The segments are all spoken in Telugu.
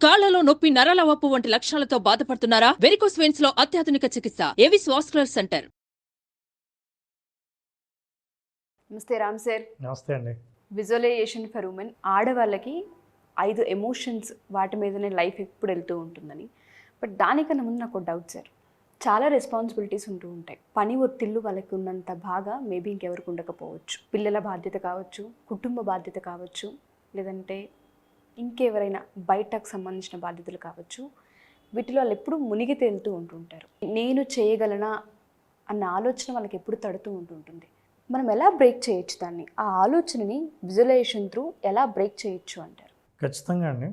కాళ్లలో నొప్పి, నరాల వాపు వంటి లక్షణాలతో బాధపడుతున్నారా? వెరికోస్ వెయిన్స్ లో అత్యాధునిక చికిత్స ఏవిస్ వాస్కులర్ సెంటర్. నమస్తే రామ్ సార్. నమస్తే అండి. విజువలైజేషన్ ఫర్ ఉమెన్, ఆడవాళ్ళకి 5 ఎమోషన్స్ వాటి మీదనే లైఫ్ ఎప్పుడు వెళ్తూ ఉంటుందని. బట్ దానికన్నా ముందు నాకు డౌట్ సార్. చాలా రెస్పాన్సిబిలిటీస్ ఉంటూ ఉంటాయి. పని ఒత్తిళ్ళు వాళ్ళకి ఉన్నంత బాగా మేబీ ఇంకెవరికి ఉండకపోవచ్చు. పిల్లల బాధ్యత కావచ్చు, కుటుంబ బాధ్యత కావచ్చు, లేదంటే ఇంకెవరైనా బయటకు సంబంధించిన బాధ్యతలు కావచ్చు. వీటిలో వాళ్ళు ఎప్పుడు మునిగి తేలుతూ ఉంటుంటారు. నేను చేయగలనా అన్న ఆలోచన వాళ్ళకి ఎప్పుడు తడుతూ ఉంటుంటుంది. మనం ఎలా బ్రేక్ చేయొచ్చు దాన్ని? ఆ ఆలోచనని విజువలైజేషన్ త్రూ ఎలా బ్రేక్ చేయొచ్చు అంటారు? ఖచ్చితంగా అండి.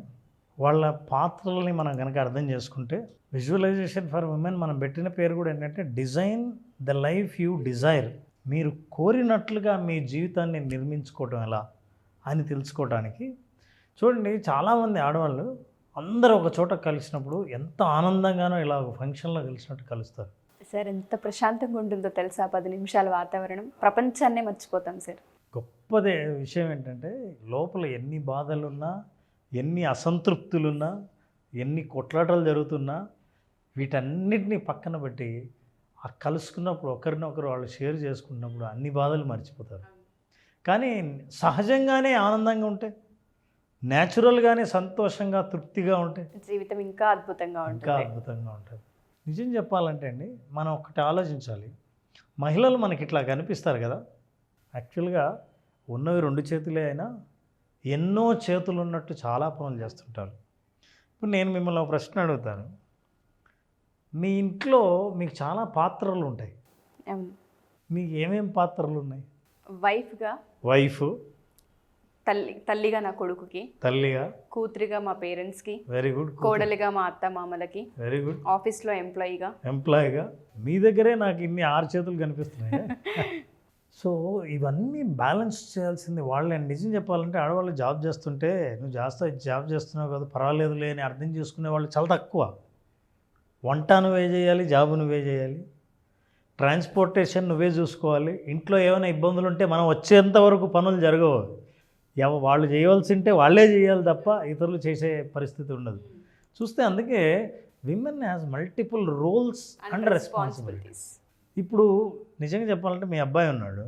వాళ్ళ పాత్రలని మనం కనుక అర్థం చేసుకుంటే, విజువలైజేషన్ ఫర్ ఉమెన్ మనం పెట్టిన పేరు కూడా ఏంటంటే design the life you desire. మీరు కోరినట్లుగా మీ జీవితాన్ని నిర్మించుకోవటం ఎలా అని తెలుసుకోవడానికి. చూడండి, చాలామంది ఆడవాళ్ళు అందరూ ఒక చోట కలిసినప్పుడు ఎంత ఆనందంగానో ఇలా ఒక ఫంక్షన్లో కలిసినట్టు కలుస్తారు. సార్, ఎంత ప్రశాంతంగా ఉంటుందో తెలుసా? 10 నిమిషాల వాతావరణం ప్రపంచాన్నే మర్చిపోతాం సార్. గొప్పదే విషయం ఏంటంటే, లోపల ఎన్ని బాధలున్నా, ఎన్ని అసంతృప్తులున్నా, ఎన్ని కొట్లాటలు జరుగుతున్నా, వీటన్నిటిని పక్కన పెట్టి ఆ కలుసుకున్నప్పుడు ఒకరినొకరు వాళ్ళు షేర్ చేసుకున్నప్పుడు అన్ని బాధలు మర్చిపోతారు. కానీ సహజంగానే ఆనందంగా ఉంటే, న్యాచురల్గానే సంతోషంగా తృప్తిగా ఉంటే జీవితం ఇంకా అద్భుతంగా ఇంకా అద్భుతంగా ఉంటుంది. నిజం చెప్పాలంటే అండి, మనం ఒకటి ఆలోచించాలి. మహిళలు మనకి ఇట్లా కనిపిస్తారు కదా, యాక్చువల్గా ఉన్నవి 2 చేతులే అయినా ఎన్నో చేతులు ఉన్నట్టు చాలా పనులు చేస్తుంటారు. ఇప్పుడు నేను మిమ్మల్ని ఒక ప్రశ్న అడుగుతాను. మీ ఇంట్లో మీకు చాలా పాత్రలు ఉంటాయి. అవును. మీకు ఏమేం పాత్రలు ఉన్నాయి? వైఫ్, తల్లిగా నా కొడుకుకి, తల్లిగా, కూతురిగా మా పేరెంట్స్కి, వెరీ గుడ్, కోడలిగా మా అత్త మామలకి, వెరీ గుడ్, ఆఫీస్లో ఎంప్లాయీగా. మీ దగ్గరే నాకు ఇన్ని 6 చేతులు కనిపిస్తున్నాయి. సో ఇవన్నీ బ్యాలెన్స్ చేయాల్సింది వాళ్ళే. నిజం చెప్పాలంటే ఆడవాళ్ళు జాబ్ చేస్తుంటే, నువ్వు జాబ్ చేస్తున్నావు కదా పర్వాలేదులే అని అర్థం చేసుకునే వాళ్ళు చాలా తక్కువ. వంట నువ్వే చేయాలి, జాబ్ నువ్వే చేయాలి, ట్రాన్స్పోర్టేషన్ నువ్వే చూసుకోవాలి. ఇంట్లో ఏమైనా ఇబ్బందులు ఉంటే మనం వచ్చేంత వరకు పనులు జరగవు. వాళ్ళు చేయవలసి ఉంటే వాళ్ళే చేయాలి తప్ప ఇతరులు చేసే పరిస్థితి ఉండదు. చూస్తే అందుకే women has multiple roles and responsibilities. ఇప్పుడు నిజంగా చెప్పాలంటే, మీ అబ్బాయి ఉన్నాడు,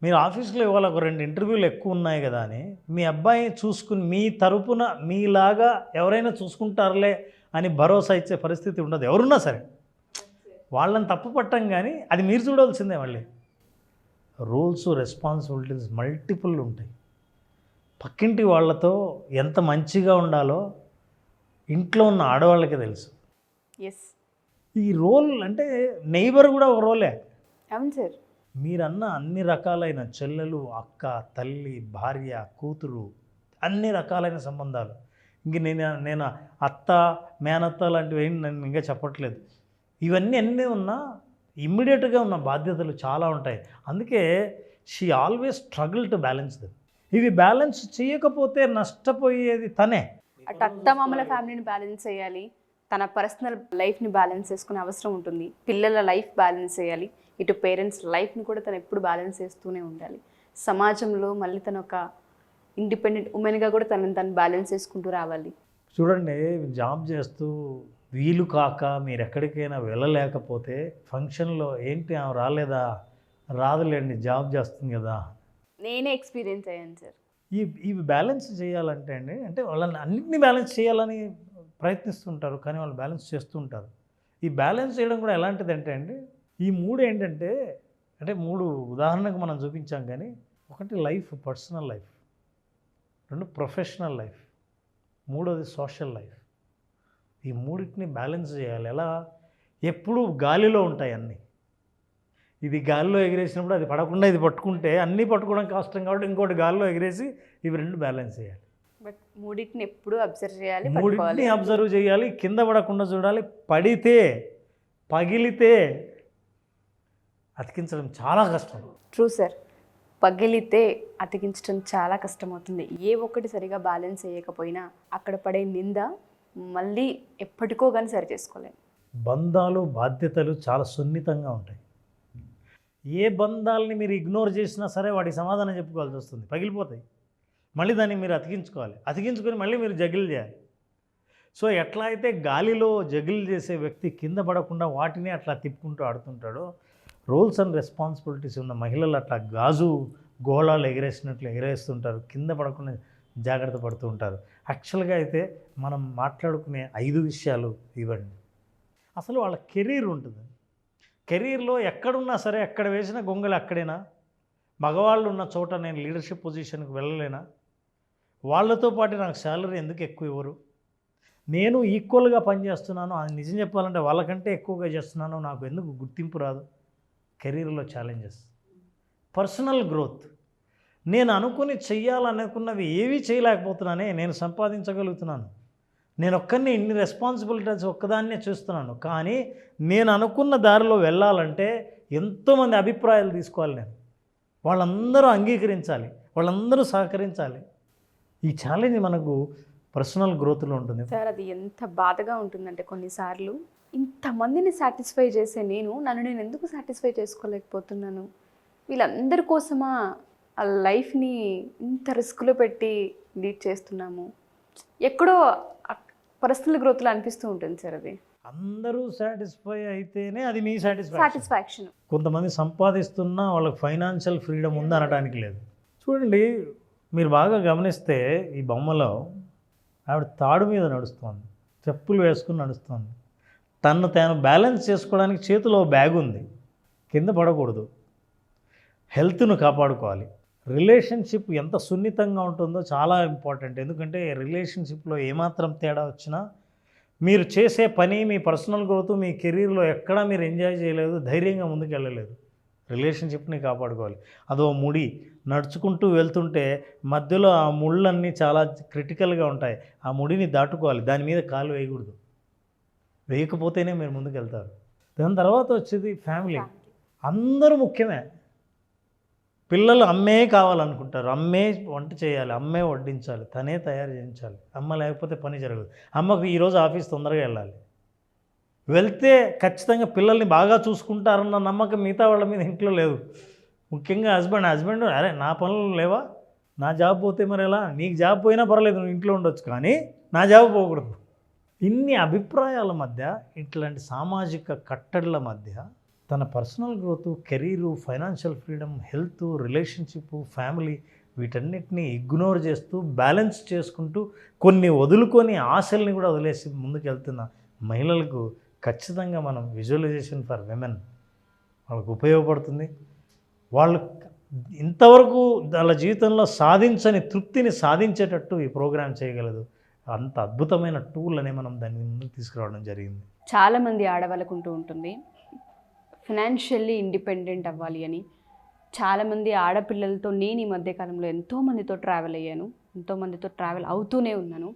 మీరు ఆఫీస్లో ఇవాళ ఒక 2 ఇంటర్వ్యూలు ఎక్కువ ఉన్నాయి కదా అని మీ అబ్బాయి చూసుకుని మీ తరపున మీలాగా ఎవరైనా చూసుకుంటారులే అని భరోసా ఇచ్చే పరిస్థితి ఉండదు. ఎవరున్నా సరే వాళ్ళని తప్పు పట్టం, కానీ అది మీరు చూడాల్సిందే. మళ్ళీ రూల్స్, రెస్పాన్సిబిలిటీస్ మల్టిపుల్ ఉంటాయి. పక్కింటి వాళ్ళతో ఎంత మంచిగా ఉండాలో ఇంట్లో ఉన్న ఆడవాళ్ళకే తెలుసు. ఎస్, ఈ రోల్ అంటే నైబర్ కూడా ఒక రోలే. అవును సార్. మీరన్న అన్ని రకాలైన చెల్లెలు, అక్క, తల్లి, భార్య, కూతురు, అన్ని రకాలైన సంబంధాలు. ఇంక నేను అత్త, మేనత్త లాంటివి ఏం నేను ఇంకా చెప్పట్లేదు. ఇవన్నీ అన్నీ ఉన్నా ఇమ్మీడియట్గా ఉన్న బాధ్యతలు చాలా ఉంటాయి. అందుకే she always struggle to balance them. ఇవి బ్యాలెన్స్ చేయకపోతే నష్టపోయేది తనే. అటు అత్త మామల ఫ్యామిలీని బ్యాలెన్స్ చేయాలి, తన పర్సనల్ లైఫ్ని బ్యాలెన్స్ చేసుకునే అవసరం ఉంటుంది, పిల్లల లైఫ్ బ్యాలెన్స్ చేయాలి, ఇటు పేరెంట్స్ లైఫ్ని కూడా తను ఎప్పుడు బ్యాలెన్స్ చేస్తూనే ఉండాలి. సమాజంలో మళ్ళీ తను ఒక ఇండిపెండెంట్ ఉమెన్గా కూడా తను బ్యాలెన్స్ చేసుకుంటూ రావాలి. చూడండి, జాబ్ చేస్తూ వీలు కాక మీరు ఎక్కడికైనా వెళ్ళలేకపోతే ఫంక్షన్లో ఏంటి ఆమె రాలేదా, రాదులేండి జాబ్ చేస్తుంది కదా, నేనే ఎక్స్పీరియన్స్ అయ్యాను సార్. ఇవి బ్యాలెన్స్ చేయాలంటే అండి, అంటే వాళ్ళని అన్నింటినీ బ్యాలెన్స్ చేయాలని ప్రయత్నిస్తుంటారు, కానీ వాళ్ళు బ్యాలెన్స్ చేస్తూ ఉంటారు. ఈ బ్యాలెన్స్ చేయడం కూడా ఎలాంటిదంటే అండి, ఈ 3 ఏంటంటే, అంటే 3 ఉదాహరణకు మనం చూపించాం. కానీ ఒకటి life, personal life, 2 professional life, 3వది సోషల్ లైఫ్. ఈ 3టిని బ్యాలెన్స్ చేయాలి. ఎలా? ఎప్పుడూ గాలిలో ఉంటాయి అన్నీ. ఇది గాలిలో ఎగిరేసినప్పుడు అది పడకుండా ఇది పట్టుకుంటే అన్నీ పట్టుకోవడం కష్టం, కాబట్టి ఇంకోటి గాలిలో ఎగిరేసి ఇవి 2 బ్యాలెన్స్ చేయాలి. బట్ 3టిని ఎప్పుడు అబ్జర్వ్ చేయాలి, 3టిని అబ్జర్వ్ చేయాలి, కింద పడకుండా చూడాలి. పడితే, పగిలితే అతికించడం చాలా కష్టం. True sir. పగిలితే అతికించడం చాలా కష్టమవుతుంది. ఏ ఒక్కటి సరిగా బ్యాలెన్స్ చేయకపోయినా అక్కడ పడే నింద మళ్ళీ ఎప్పటికో కానీ సరి చేసుకోలేము. బంధాలు, బాధ్యతలు చాలా సున్నితంగా ఉంటాయి. ఏ బంధాలని మీరు ఇగ్నోర్ చేసినా సరే వాటికి సమాధానం చెప్పుకోవాల్సి వస్తుంది, పగిలిపోతాయి. మళ్ళీ దాన్ని మీరు అతికించుకోవాలి, అతికించుకొని మళ్ళీ మీరు జగిల్ చేయాలి. సో ఎట్లా అయితే గాలిలో జగులు చేసే వ్యక్తి కింద పడకుండా వాటిని అట్లా తిప్పుకుంటూ ఆడుతుంటాడో, రోల్స్ అండ్ రెస్పాన్సిబిలిటీస్ ఉన్న మహిళలు అట్లా గాజు గోళాలు ఎగరేసినట్లు ఎగరేస్తుంటారు, కింద పడకుండా జాగ్రత్త పడుతూ ఉంటారు. యాక్చువల్గా అయితే మనం మాట్లాడుకునే 5 విషయాలు ఇవ్వండి. అసలు వాళ్ళ కెరీర్ ఉంటుంది. కెరీర్లో ఎక్కడున్నా సరే, ఎక్కడ వేసిన గొంగలు అక్కడేనా? మగవాళ్ళు ఉన్న చోట నేను లీడర్షిప్ పొజిషన్కి వెళ్ళలేనా? వాళ్ళతో పాటు నాకు శాలరీ ఎందుకు ఎక్కువ ఇవ్వరు? నేను ఈక్వల్గా పనిచేస్తున్నాను, అది నిజం చెప్పాలంటే వాళ్ళకంటే ఎక్కువగా చేస్తున్నాను, నాకు ఎందుకు గుర్తింపు రాదు? కెరీర్లో ఛాలెంజెస్. Personal growth. నేను అనుకుని చెయ్యాలనుకున్నవి ఏవీ చేయలేకపోతున్నానే, నేను సంపాదించగలుగుతున్నాను, నేను ఒక్కరిని ఇన్ని రెస్పాన్సిబిలిటీస్ ఒక్కదాన్నే చూస్తున్నాను, కానీ నేను అనుకున్న దారిలో వెళ్ళాలంటే ఎంతోమంది అభిప్రాయాలు తీసుకోవాలి, నేను వాళ్ళందరూ అంగీకరించాలి, వాళ్ళందరూ సహకరించాలి. ఈ ఛాలెంజ్ మనకు పర్సనల్ గ్రోత్లో ఉంటుంది. సార్ అది ఎంత బాధగా ఉంటుందంటే కొన్నిసార్లు ఇంతమందిని సాటిస్ఫై చేసే నన్ను నేను ఎందుకు సాటిస్ఫై చేసుకోలేకపోతున్నాను? వీళ్ళందరి కోసమా ఆ లైఫ్ని ఇంత రిస్క్లో పెట్టి లీడ్ చేస్తున్నాము. ఎక్కడో పర్సనల్ గ్రోత్లో అనిపిస్తూ ఉంటుంది సార్. అది అందరూ సాటిస్ఫై అయితేనే అది మీ సాటిస్ఫాక్షన్. కొంతమంది సంపాదిస్తున్నా వాళ్ళకి ఫైనాన్షియల్ ఫ్రీడమ్ ఉంది అనడానికి లేదు. చూడండి, మీరు బాగా గమనిస్తే ఈ బొమ్మలో ఆవిడ తాడు మీద నడుస్తుంది, చెప్పులు వేసుకుని నడుస్తుంది. తను తాను బ్యాలెన్స్ చేసుకోవడానికి చేతిలో బ్యాగ్ ఉంది, కింద పడకూడదు, హెల్త్ను కాపాడుకోవాలి. రిలేషన్షిప్ ఎంత సున్నితంగా ఉంటుందో చాలా ఇంపార్టెంట్. ఎందుకంటే రిలేషన్షిప్లో ఏమాత్రం తేడా వచ్చినా మీరు చేసే పని, మీ పర్సనల్ గ్రోత్, మీ కెరీర్లో ఎక్కడా మీరు ఎంజాయ్ చేయలేదు, ధైర్యంగా ముందుకు వెళ్ళలేదు. రిలేషన్షిప్ని కాపాడుకోవాలి. అదో ముడి, నడుచుకుంటూ వెళ్తుంటే మధ్యలో ఆ ముళ్ళన్నీ చాలా క్రిటికల్గా ఉంటాయి, ఆ ముడిని దాటుకోవాలి, దాని మీద కాలు వేయకూడదు, వేయకపోతేనే మీరు ముందుకు వెళ్తారు. దాని తర్వాత వచ్చేది ఫ్యామిలీ. అందరూ ముఖ్యమే. పిల్లలు అమ్మే కావాలనుకుంటారు, అమ్మే వంట చేయాలి, అమ్మే వడ్డించాలి, తనే తయారు చేయించాలి, అమ్మ లేకపోతే పని జరగదు. అమ్మకు ఈరోజు ఆఫీస్ తొందరగా వెళ్ళాలి, వెళ్తే ఖచ్చితంగా పిల్లల్ని బాగా చూసుకుంటారన్న నమ్మకం మిగతా వాళ్ళ మీద ఇంట్లో లేదు. ముఖ్యంగా హస్బెండ్ అరే నా పనులు లేవా, నా జాబ్ పోతే మరి ఎలా? నీకు జాబ్ పోయినా పర్లేదు, నువ్వు ఇంట్లో ఉండొచ్చు, కానీ నా జాబ్ పోకూడదు. ఇన్ని అభిప్రాయాల మధ్య, ఇట్లాంటి సామాజిక కట్టడిల మధ్య తన personal growth, career, financial freedom, health, relationship, family వీటన్నిటిని ఇగ్నోర్ చేస్తూ బ్యాలెన్స్ చేసుకుంటూ కొన్ని వదులుకొని ఆశల్ని కూడా వదిలేసి ముందుకు వెళ్తున్న మహిళలకు ఖచ్చితంగా మనం విజువలైజేషన్ ఫర్ విమెన్ వాళ్ళకు ఉపయోగపడుతుంది. వాళ్ళు ఇంతవరకు వాళ్ళ జీవితంలో సాధించని తృప్తిని సాధించేటట్టు ఈ ప్రోగ్రాం చేయగలదు. అంత అద్భుతమైన టూల్ అనే మనం దాన్ని ముందుకు తీసుకురావడం జరిగింది. చాలామంది ఆడవాళ్ళకు ఉంటుంది ఫినాన్షియల్లీ ఇండిపెండెంట్ అవ్వాలి అని. చాలామంది ఆడపిల్లలతో నేను ఈ మధ్యకాలంలో ఎంతోమందితో ట్రావెల్ అయ్యాను, ఎంతోమందితో ట్రావెల్ అవుతూనే ఉన్నాను.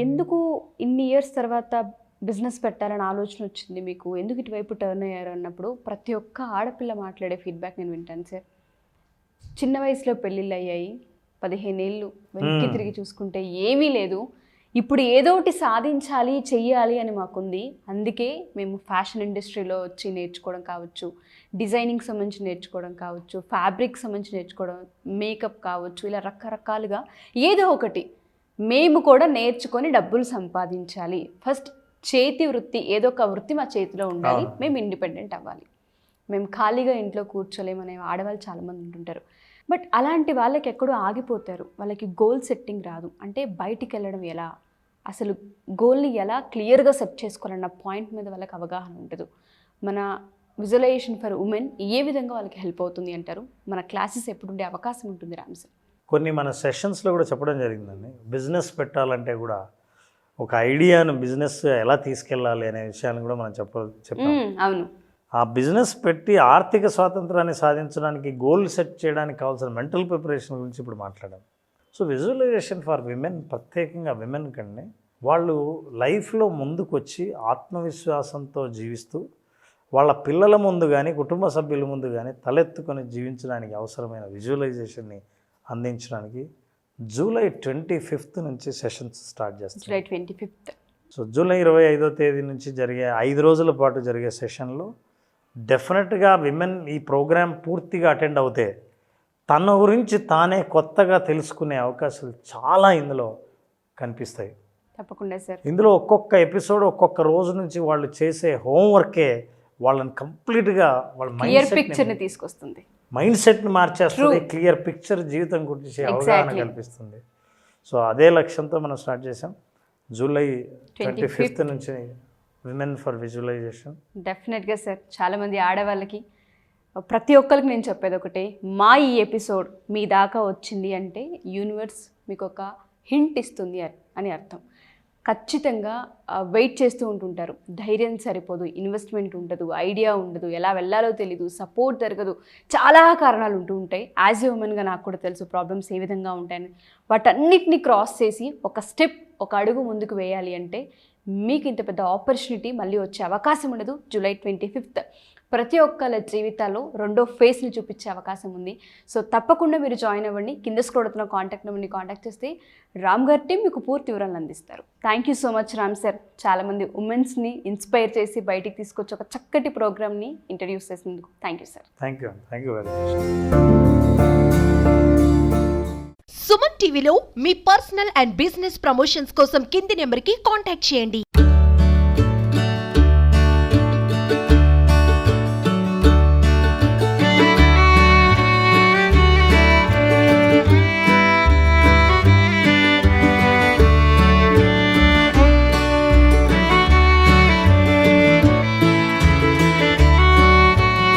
ఎందుకు ఇన్ని ఇయర్స్ తర్వాత బిజినెస్ పెట్టాలని ఆలోచన వచ్చింది మీకు, ఎందుకు ఇటువైపు టర్న్ అయ్యారు అన్నప్పుడు ప్రతి ఒక్క ఆడపిల్ల మాట్లాడే ఫీడ్బ్యాక్ నేను వింటాను సార్. చిన్న వయసులో పెళ్ళిళ్ళు అయ్యాయి, 15 ఏళ్ళు వెనక్కి తిరిగి చూసుకుంటే ఏమీ లేదు, ఇప్పుడు ఏదో ఒకటి సాధించాలి చెయ్యాలి అని మాకుంది, అందుకే మేము ఫ్యాషన్ ఇండస్ట్రీలో వచ్చి నేర్చుకోవడం కావచ్చు, డిజైనింగ్ సంబంధించి నేర్చుకోవడం కావచ్చు, ఫ్యాబ్రిక్ సంబంధించి నేర్చుకోవడం, మేకప్ కావచ్చు, ఇలా రకరకాలుగా ఏదో ఒకటి మేము కూడా నేర్చుకొని డబ్బులు సంపాదించాలి, ఫస్ట్ చేతి వృత్తి ఏదో ఒక వృత్తి మా చేతిలో ఉండాలి, మేము ఇండిపెండెంట్ అవ్వాలి, మేము ఖాళీగా ఇంట్లో కూర్చోలేమనే ఆడవాళ్ళు చాలామంది ఉంటుంటారు. బట్ అలాంటి వాళ్ళకి ఎక్కడో ఆగిపోతారు, వాళ్ళకి గోల్ సెట్టింగ్ రాదు. అంటే బయటికి వెళ్ళడం ఎలా, అసలు గోల్ని ఎలా క్లియర్గా సెట్ చేసుకోవాలన్న పాయింట్ మీద వాళ్ళకి అవగాహన ఉండదు. మన విజువలైజేషన్ ఫర్ ఉమెన్ ఏ విధంగా వాళ్ళకి హెల్ప్ అవుతుంది అంటారు? మన క్లాసెస్ ఎప్పుడు ఉండే అవకాశం ఉంటుంది రామ్ సార్? కొన్ని మన సెషన్స్లో కూడా చెప్పడం జరిగిందండి. బిజినెస్ పెట్టాలంటే కూడా ఒక ఐడియాను బిజినెస్ ఎలా తీసుకెళ్ళాలి అనే విషయాన్ని కూడా మనం చెప్పాం. అవును, ఆ బిజినెస్ పెట్టి ఆర్థిక స్వాతంత్రాన్ని సాధించడానికి, గోల్ సెట్ చేయడానికి కావాల్సిన మెంటల్ ప్రిపరేషన్ గురించి ఇప్పుడు మాట్లాడాం. సో విజువలైజేషన్ ఫర్ విమెన్, ప్రత్యేకంగా విమెన్ కంటే వాళ్ళు లైఫ్లో ముందుకు వచ్చి ఆత్మవిశ్వాసంతో జీవిస్తూ వాళ్ళ పిల్లల ముందు కానీ కుటుంబ సభ్యుల ముందు కానీ తలెత్తుకొని జీవించడానికి అవసరమైన విజువలైజేషన్ని అందించడానికి జూలై 25th నుంచి సెషన్స్ స్టార్ట్ చేస్తాం. July 25th. సో జూలై 25వ తేదీ నుంచి జరిగే 5 రోజుల పాటు జరిగే సెషన్లో డెఫినెట్గా విమెన్ ఈ ప్రోగ్రాం పూర్తిగా అటెండ్ అవుతే తన గురించి తానే కొత్తగా తెలుసుకునే అవకాశాలు చాలా ఇందులో కనిపిస్తాయి. తప్పకుండా సార్. ఇందులో ఒక్కొక్క ఎపిసోడ్ ఒక్కొక్క రోజు నుంచి వాళ్ళు చేసే హోంవర్కే వాళ్ళని కంప్లీట్గా వాళ్ళ క్లియర్ పిక్చర్ని తీసుకొస్తుంది, మైండ్ సెట్ని మార్చేస్తుంది, క్లియర్ పిక్చర్ జీవితం గురించి అవగాహన కల్పిస్తుంది. సో అదే లక్ష్యంతో మనం స్టార్ట్ చేసాం. జూలై 25th నుంచి విమెన్ ఫర్ విజువలైజేషన్. డెఫినెట్గా సార్, చాలామంది ఆడవాళ్ళకి ప్రతి ఒక్కరికి నేను చెప్పేది ఒకటే, మా ఈ ఎపిసోడ్ మీ దాకా వచ్చింది అంటే యూనివర్స్ మీకు ఒక హింట్ ఇస్తుంది అని అర్థం. ఖచ్చితంగా వెయిట్ చేస్తూ ఉంటుంటారు, ధైర్యం సరిపోదు, ఇన్వెస్ట్మెంట్ ఉండదు, ఐడియా ఉండదు, ఎలా వెళ్ళాలో తెలీదు, సపోర్ట్ జరగదు, చాలా కారణాలు ఉంటూ ఉంటాయి. యాజ్ ఏ ఉమెన్గా నాకు కూడా తెలుసు ప్రాబ్లమ్స్ ఏ విధంగా ఉంటాయని. వాటన్నిటిని క్రాస్ చేసి ఒక స్టెప్, ఒక అడుగు ముందుకు వేయాలి అంటే మీకు ఇంత పెద్ద ఆపర్చునిటీ మళ్ళీ వచ్చే అవకాశం ఉండదు. జూలై 25th ప్రతి ఒక్కళ్ళ జీవితాల్లో రెండో ఫేస్ని చూపించే అవకాశం ఉంది. సో తప్పకుండా మీరు జాయిన్ అవ్వండి. కింద స్క్రోల్ అవుతున్న కాంటాక్ట్ నెంబర్ని కాంటాక్ట్ చేస్తే రామ్ గారి టీం మీకు పూర్తి వివరాలు అందిస్తారు. Thank you so much Ram sir, చాలామంది ఉమెన్స్ని ఇన్స్పైర్ చేసి బయటికి తీసుకొచ్చి ఒక చక్కటి ప్రోగ్రామ్ని ఇంట్రడ్యూస్ చేసినందుకు thank you sir. Thank you very much. Suman టీవీలో మీ పర్సనల్ అండ్ బిజినెస్ ప్రమోషన్స్ కోసం కింది నెంబర్కి కాంటాక్ట్ చేయండి.